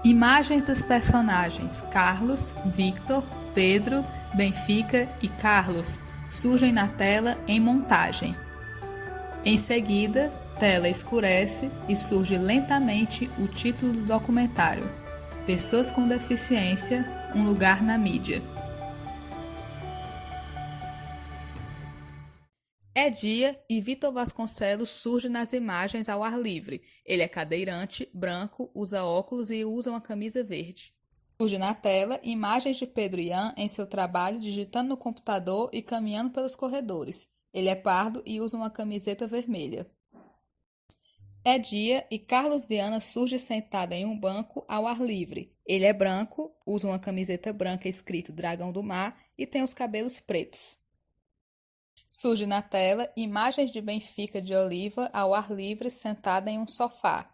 Imagens dos personagens Carlos, Victor, Pedro, Benfica e Carlos surgem na tela em montagem. Em seguida, tela escurece e surge lentamente o título do documentário: Pessoas com Deficiência, um lugar na mídia. É dia e Vitor Vasconcelos surge nas imagens ao ar livre. Ele é cadeirante, branco, usa óculos e usa uma camisa verde. Surge na tela imagens de Pedro Ian em seu trabalho digitando no computador e caminhando pelos corredores. Ele é pardo e usa uma camiseta vermelha. É dia e Carlos Viana surge sentado em um banco ao ar livre. Ele é branco, usa uma camiseta branca escrito Dragão do Mar e tem os cabelos pretos. Surge na tela imagens de Benfica de Oliva ao ar livre sentada em um sofá.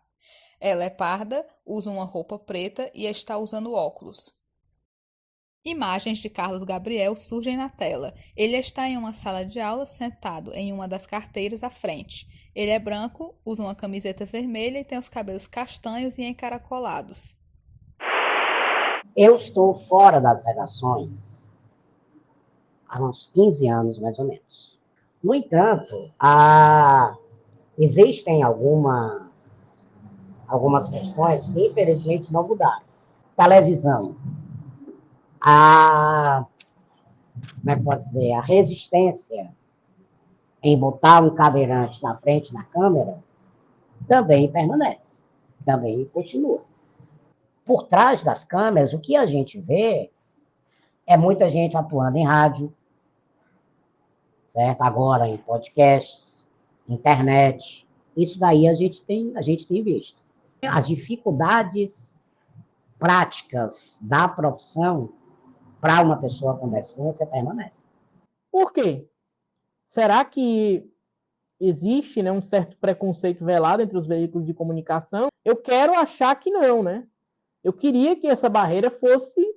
Ela é parda, usa uma roupa preta e está usando óculos. Imagens de Carlos Gabriel surgem na tela. Ele está em uma sala de aula sentado em uma das carteiras à frente. Ele é branco, usa uma camiseta vermelha e tem os cabelos castanhos e encaracolados. Eu estou fora das redações há uns 15 anos, mais ou menos. No entanto, existem algumas questões que, infelizmente, não mudaram. Televisão. Como é que pode dizer? A resistência em botar um cadeirante na frente da câmera também permanece, também continua. Por trás das câmeras, o que a gente vê é muita gente atuando em rádio, certo? Agora em podcasts, internet. Isso daí a gente tem visto. As dificuldades práticas da profissão para uma pessoa com deficiência permanecem. Por quê? Será que existe, né, um certo preconceito velado entre os veículos de comunicação? Eu quero achar que não, né? Eu queria que essa barreira fosse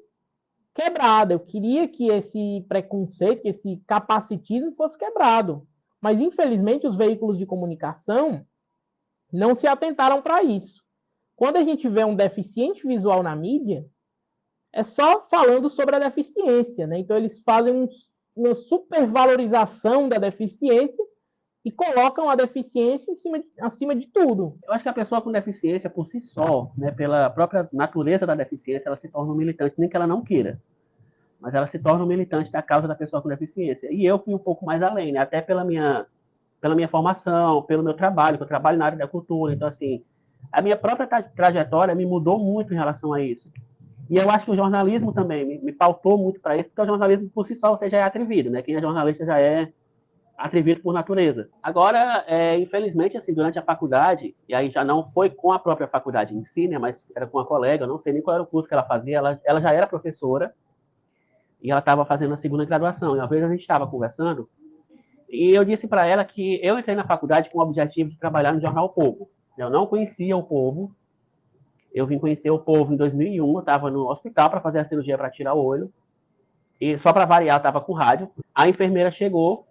quebrada, eu queria que esse preconceito, que esse capacitismo fosse quebrado. Mas, infelizmente, os veículos de comunicação não se atentaram para isso. Quando a gente vê um deficiente visual na mídia, é só falando sobre a deficiência, né? Então, eles fazem uma supervalorização da deficiência e colocam a deficiência acima de tudo. Eu acho que a pessoa com deficiência, por si só, né, pela própria natureza da deficiência, ela se torna um militante, nem que ela não queira, mas ela se torna um militante da causa da pessoa com deficiência. E eu fui um pouco mais além, né, até pela minha formação, pelo meu trabalho, que eu trabalho na área da cultura. Então, assim, a minha própria trajetória me mudou muito em relação a isso. E eu acho que o jornalismo também me pautou muito para isso, porque o jornalismo, por si só, você já é atrevido, né? Quem é jornalista já é atrevido por natureza. Agora, infelizmente, assim, durante a faculdade, e aí já não foi com a própria faculdade em si, né, mas era com uma colega, eu não sei nem qual era o curso que ela fazia, ela já era professora, e ela estava fazendo a segunda graduação, e uma vez a gente estava conversando, e eu disse para ela que eu entrei na faculdade com o objetivo de trabalhar no jornal O Povo. Eu não conhecia o Povo, eu vim conhecer o Povo em 2001, eu estava no hospital para fazer a cirurgia para tirar o olho, e só para variar, eu estava com rádio. A enfermeira chegou,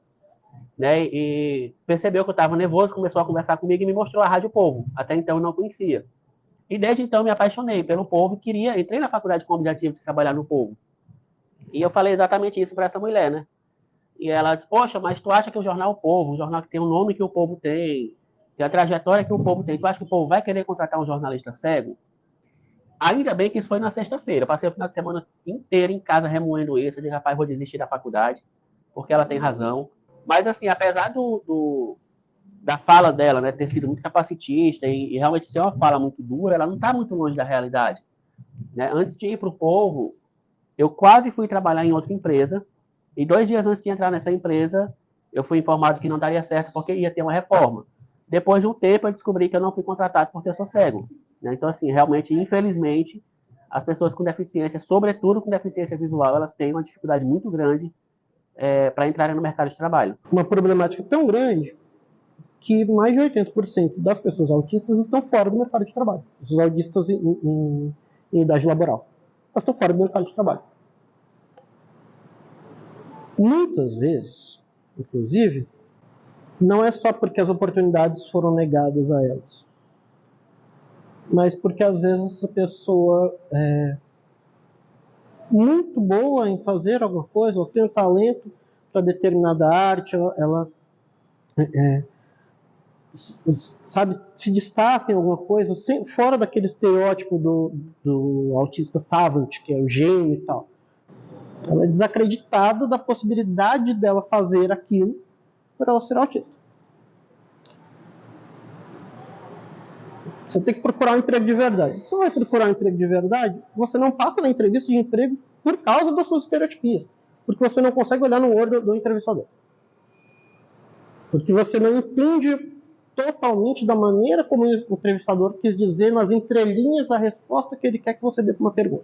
né, e percebeu que eu estava nervoso, começou a conversar comigo e me mostrou a Rádio Povo. Até então eu não conhecia. E desde então eu me apaixonei pelo Povo e entrei na faculdade com o objetivo de trabalhar no Povo. E eu falei exatamente isso para essa mulher, né? E ela disse: poxa, mas tu acha que o jornal O Povo, um jornal que tem o nome que o povo tem a trajetória que o povo tem, tu acha que o povo vai querer contratar um jornalista cego? Ainda bem que isso foi na sexta-feira. Eu passei o final de semana inteiro em casa remoendo isso. Eu disse: rapaz, vou desistir da faculdade, porque ela tem razão. Mas, assim, apesar da fala dela, né, ter sido muito capacitista e realmente ser uma fala muito dura, ela não está muito longe da realidade. Né? Antes de ir para o Povo, eu quase fui trabalhar em outra empresa, e 2 dias antes de entrar nessa empresa, eu fui informado que não daria certo porque ia ter uma reforma. Depois de um tempo, eu descobri que eu não fui contratado porque eu sou cego. Né? Então, assim, realmente, infelizmente, as pessoas com deficiência, sobretudo com deficiência visual, elas têm uma dificuldade muito grande para entrarem no mercado de trabalho. Uma problemática tão grande que mais de 80% das pessoas autistas estão fora do mercado de trabalho. Os autistas em idade laboral. Elas estão fora do mercado de trabalho. Muitas vezes, inclusive, não é só porque as oportunidades foram negadas a elas. mas porque às vezes essa pessoa é muito boa em fazer alguma coisa, ou tem um talento para determinada arte, ela sabe, se destaca em alguma coisa, fora daquele estereótipo do autista savant, que é o gênio e tal. Ela é desacreditada da possibilidade dela fazer aquilo por ela ser autista. Você tem que procurar um emprego de verdade. Você vai procurar um emprego de verdade, você não passa na entrevista de emprego por causa das suas estereotipias. Porque você não consegue olhar no olho do entrevistador. Porque você não entende totalmente da maneira como o entrevistador quis dizer nas entrelinhas a resposta que ele quer que você dê para uma pergunta.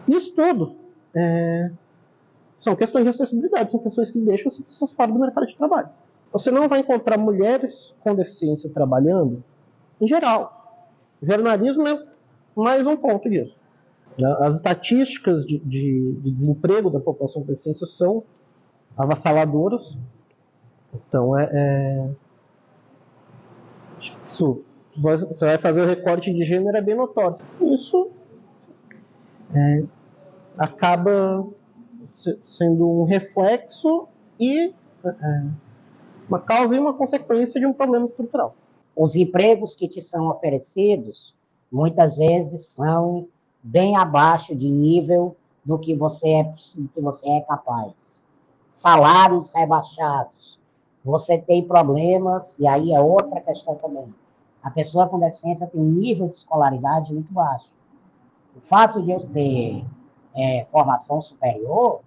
Isso tudo são questões de acessibilidade, são questões que deixam as pessoas fora do mercado de trabalho. Você não vai encontrar mulheres com deficiência trabalhando em geral. O jornalismo é mais um ponto disso. As estatísticas de desemprego da população com deficiência são avassaladoras. Então, isso, você vai fazer o recorte de gênero, é bem notório. Isso acaba sendo um reflexo e uma causa e uma consequência de um problema estrutural. Os empregos que te são oferecidos, muitas vezes, são bem abaixo de nível do que você é capaz. Salários rebaixados. Você tem problemas, e aí é outra questão também. A pessoa com deficiência tem um nível de escolaridade muito baixo. O fato de eu ter formação superior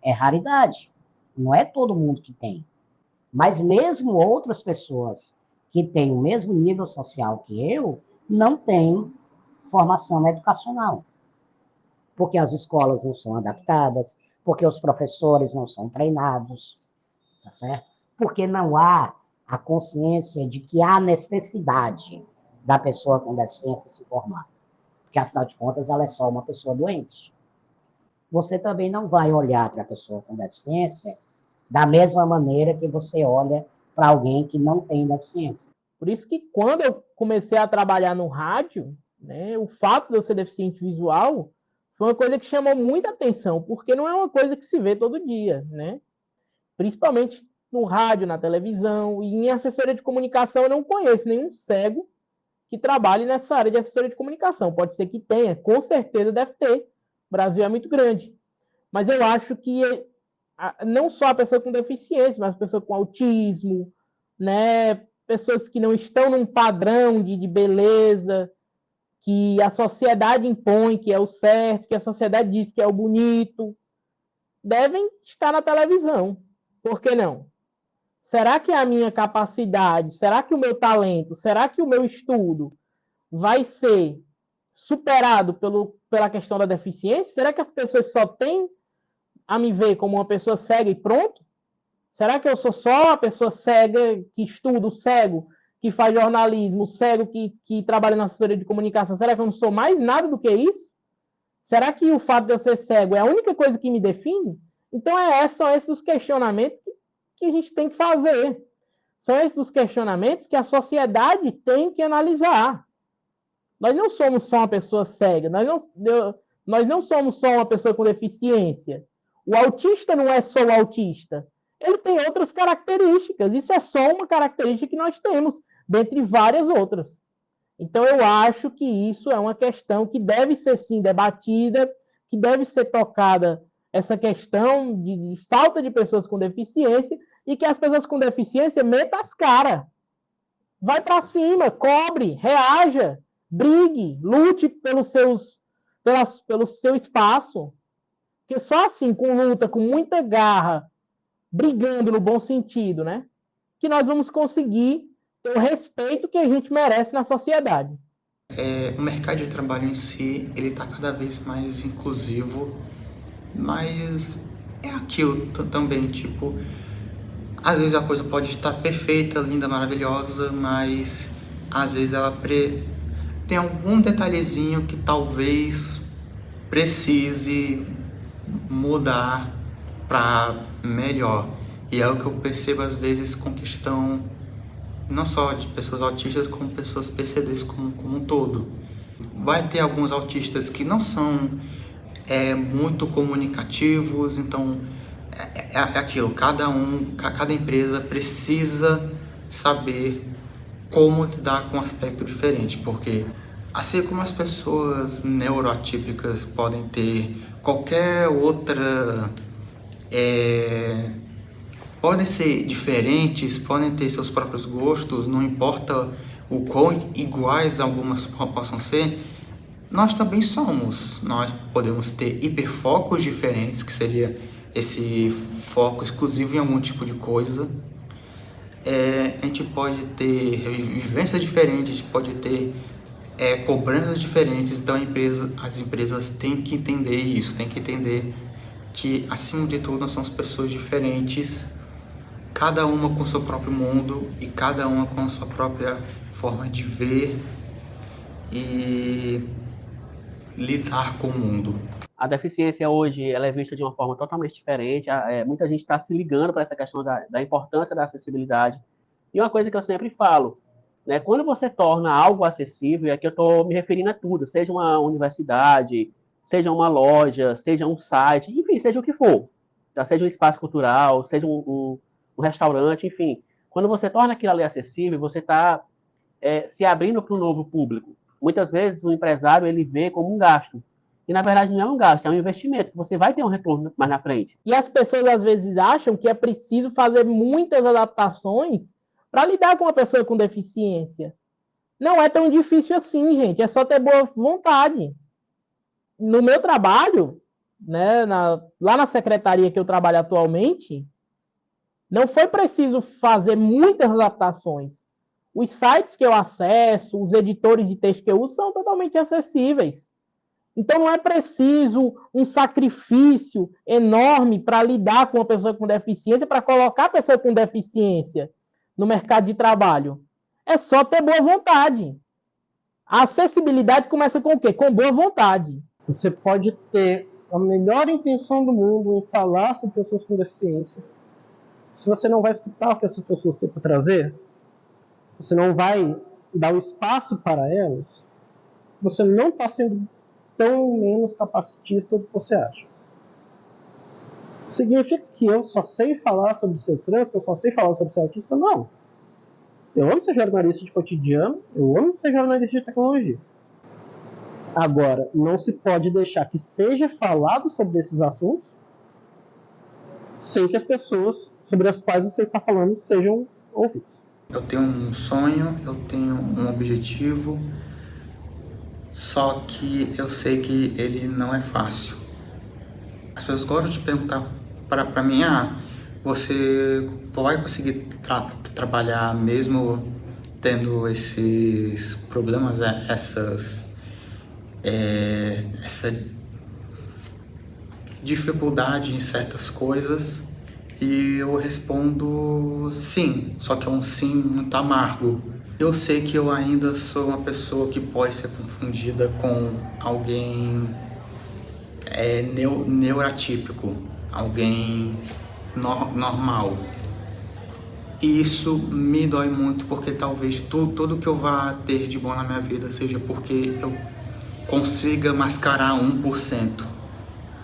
é raridade. Não é todo mundo que tem. Mas mesmo outras pessoas que têm o mesmo nível social que eu, não têm formação educacional. Porque as escolas não são adaptadas, porque os professores não são treinados, tá certo? Porque não há a consciência de que há necessidade da pessoa com deficiência se formar. Porque, afinal de contas, ela é só uma pessoa doente. Você também não vai olhar para a pessoa com deficiência da mesma maneira que você olha para alguém que não tem deficiência. Por isso que quando eu comecei a trabalhar no rádio, né, o fato de eu ser deficiente visual foi uma coisa que chamou muita atenção, porque não é uma coisa que se vê todo dia, né? Principalmente no rádio, na televisão, e em assessoria de comunicação eu não conheço nenhum cego que trabalhe nessa área de assessoria de comunicação. Pode ser que tenha, com certeza deve ter. O Brasil é muito grande. Mas eu acho que não só a pessoa com deficiência, mas a pessoa com autismo, né? Pessoas que não estão num padrão de beleza que a sociedade impõe que é o certo, que a sociedade diz que é o bonito, devem estar na televisão. Por que não? Será que a minha capacidade, será que o meu talento, será que o meu estudo vai ser superado pela questão da deficiência? Será que as pessoas só têm a me ver como uma pessoa cega e pronto? Será que eu sou só a pessoa cega que estuda, o cego que faz jornalismo, o cego que trabalha na assessoria de comunicação? Será que eu não sou mais nada do que isso? Será que o fato de eu ser cego é a única coisa que me define? Então, são esses os questionamentos que a gente tem que fazer. São esses os questionamentos que a sociedade tem que analisar. Nós não somos só uma pessoa cega, nós não somos só uma pessoa com deficiência. O autista não é só o autista. Ele tem outras características. Isso é só uma característica que nós temos, dentre várias outras. Então, eu acho que isso é uma questão que deve ser, sim, debatida, que deve ser tocada essa questão de falta de pessoas com deficiência e que as pessoas com deficiência metam as caras. Vai para cima, cobre, reaja, brigue, lute pelo seu espaço. Porque só assim, com luta, com muita garra, brigando no bom sentido, né? Que nós vamos conseguir ter o respeito que a gente merece na sociedade. O mercado de trabalho em si, ele está cada vez mais inclusivo, mas é aquilo também, tipo, às vezes a coisa pode estar perfeita, linda, maravilhosa, mas às vezes ela tem algum detalhezinho que talvez precise mudar para melhor. E é o que eu percebo às vezes com questão não só de pessoas autistas, como pessoas PCDs como um todo. Vai ter alguns autistas que não são muito comunicativos, então é aquilo, cada empresa precisa saber como lidar com um aspecto diferente, porque assim como as pessoas neuroatípicas podem ter qualquer outra podem ser diferentes, podem ter seus próprios gostos, não importa o quão iguais algumas possam ser, nós também somos. Nós podemos ter hiperfocos diferentes, que seria esse foco exclusivo em algum tipo de coisa. A gente pode ter vivências diferentes, a gente pode ter cobranças diferentes, então as empresas têm que entender isso, têm que entender que, acima de tudo, nós somos pessoas diferentes, cada uma com seu próprio mundo e cada uma com a sua própria forma de ver e lidar com o mundo. A deficiência hoje ela é vista de uma forma totalmente diferente. Muita gente está se ligando para essa questão da importância da acessibilidade. E uma coisa que eu sempre falo, né, quando você torna algo acessível, e aqui eu estou me referindo a tudo, seja uma universidade, seja uma loja, seja um site, enfim, seja o que for, tá? Seja um espaço cultural, seja um restaurante, enfim. Quando você torna aquilo ali acessível, você está se abrindo para um novo público. Muitas vezes o empresário ele vê como um gasto. E, na verdade, não é um gasto, é um investimento. Você vai ter um retorno mais na frente. E as pessoas, às vezes, acham que é preciso fazer muitas adaptações para lidar com uma pessoa com deficiência. Não é tão difícil assim, gente. É só ter boa vontade. No meu trabalho, né, lá na secretaria que eu trabalho atualmente, não foi preciso fazer muitas adaptações. Os sites que eu acesso, os editores de texto que eu uso são totalmente acessíveis. Então, não é preciso um sacrifício enorme para lidar com uma pessoa com deficiência, para colocar a pessoa com deficiência no mercado de trabalho. É só ter boa vontade. A acessibilidade começa com o quê? Com boa vontade. Você pode ter a melhor intenção do mundo em falar sobre pessoas com deficiência. Se você não vai escutar o que essas pessoas têm para trazer, você não vai dar o espaço para elas, você não está sendo tão menos capacitista do que você acha. Significa que eu só sei falar sobre ser trans, que eu só sei falar sobre ser autista? Não. Eu amo ser jornalista de cotidiano, eu amo ser jornalista de tecnologia. Agora, não se pode deixar que seja falado sobre esses assuntos sem que as pessoas sobre as quais você está falando sejam ouvidas. Eu tenho um sonho, eu tenho um objetivo, só que eu sei que ele não é fácil. As pessoas gostam de perguntar para mim, você vai conseguir trabalhar mesmo tendo esses problemas, essa dificuldade em certas coisas? E eu respondo sim, só que é um sim muito amargo. Eu sei que eu ainda sou uma pessoa que pode ser confundida com alguém neuroatípico, alguém normal. E isso me dói muito, porque talvez tudo que eu vá ter de bom na minha vida seja porque eu consiga mascarar 1%.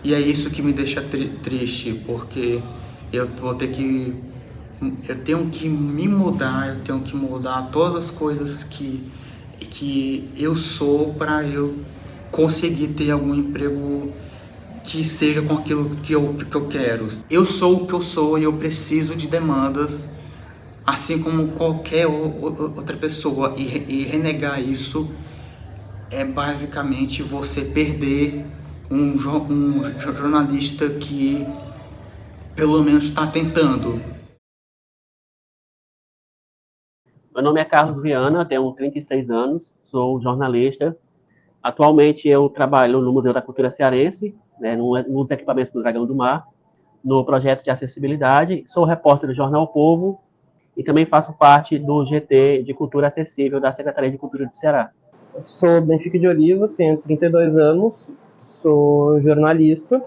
E é isso que me deixa triste, porque eu tenho que me mudar, eu tenho que mudar todas as coisas que eu sou para eu conseguir ter algum emprego que seja com aquilo que eu quero. Eu sou o que eu sou e eu preciso de demandas, assim como qualquer outra pessoa, e renegar isso é basicamente você perder um jornalista que pelo menos está tentando. Meu nome é Carlos Viana, tenho 36 anos, sou jornalista. Atualmente eu trabalho no Museu da Cultura Cearense, né, nos equipamentos do Dragão do Mar, no projeto de acessibilidade. Sou repórter do Jornal o Povo e também faço parte do GT de Cultura Acessível da Secretaria de Cultura do Ceará. Sou Benfica de Oliva, tenho 32 anos, sou jornalista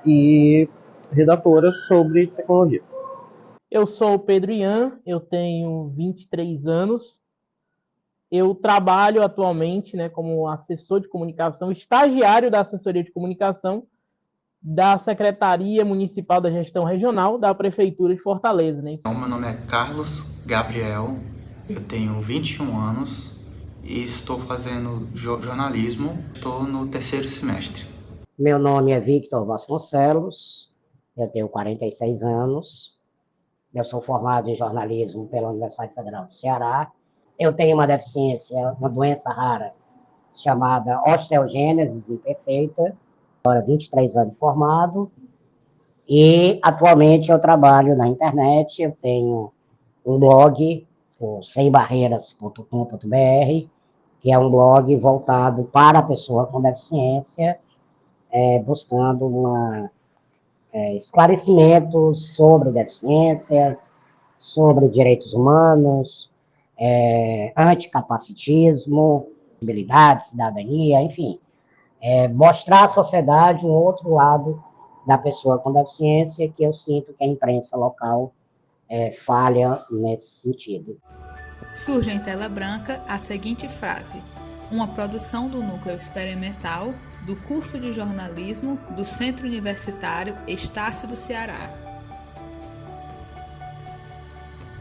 e redatora sobre tecnologia. Eu sou o Pedro Ian, eu tenho 23 anos. Eu trabalho atualmente, né, como assessor de comunicação, estagiário da assessoria de comunicação da Secretaria Municipal da Gestão Regional da Prefeitura de Fortaleza. Né? Então, meu nome é Carlos Gabriel, eu tenho 21 anos e estou fazendo jornalismo, estou no 3º semestre. Meu nome é Victor Vasconcelos, eu tenho 46 anos, eu sou formado em jornalismo pela Universidade Federal do Ceará. Eu tenho uma deficiência, uma doença rara, chamada osteogênese imperfeita, agora 23 anos formado, e atualmente eu trabalho na internet, eu tenho um blog, o sembarreiras.com.br, que é um blog voltado para a pessoa com deficiência, buscando esclarecimentos sobre deficiências, sobre direitos humanos, anticapacitismo, habilidade, cidadania, enfim. Mostrar à sociedade um outro lado da pessoa com deficiência, que eu sinto que a imprensa local falha nesse sentido. Surge em tela branca a seguinte frase: uma produção do Núcleo Experimental do curso de jornalismo do Centro Universitário Estácio do Ceará.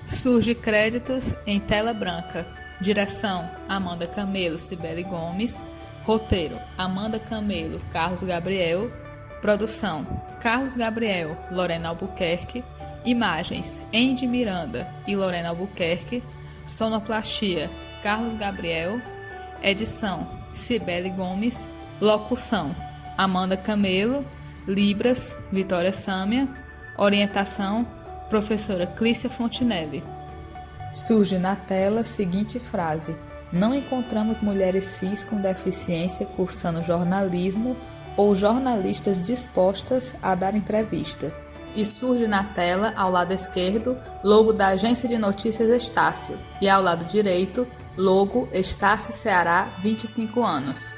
Surge créditos em tela branca. Direção: Amanda Camelo, Cibele Gomes. Roteiro: Amanda Camelo, Carlos Gabriel. Produção: Carlos Gabriel, Lorena Albuquerque. Imagens: Andy Miranda e Lorena Albuquerque. Sonoplastia: Carlos Gabriel. Edição: Cibele Gomes. Locução: Amanda Camelo. Libras: Vitória Sâmia. Orientação: Professora Clícia Fontinelli. Surge na tela a seguinte frase: não encontramos mulheres cis com deficiência cursando jornalismo ou jornalistas dispostas a dar entrevista. E surge na tela, ao lado esquerdo, logo da Agência de Notícias Estácio e ao lado direito, logo Estácio Ceará 25 anos.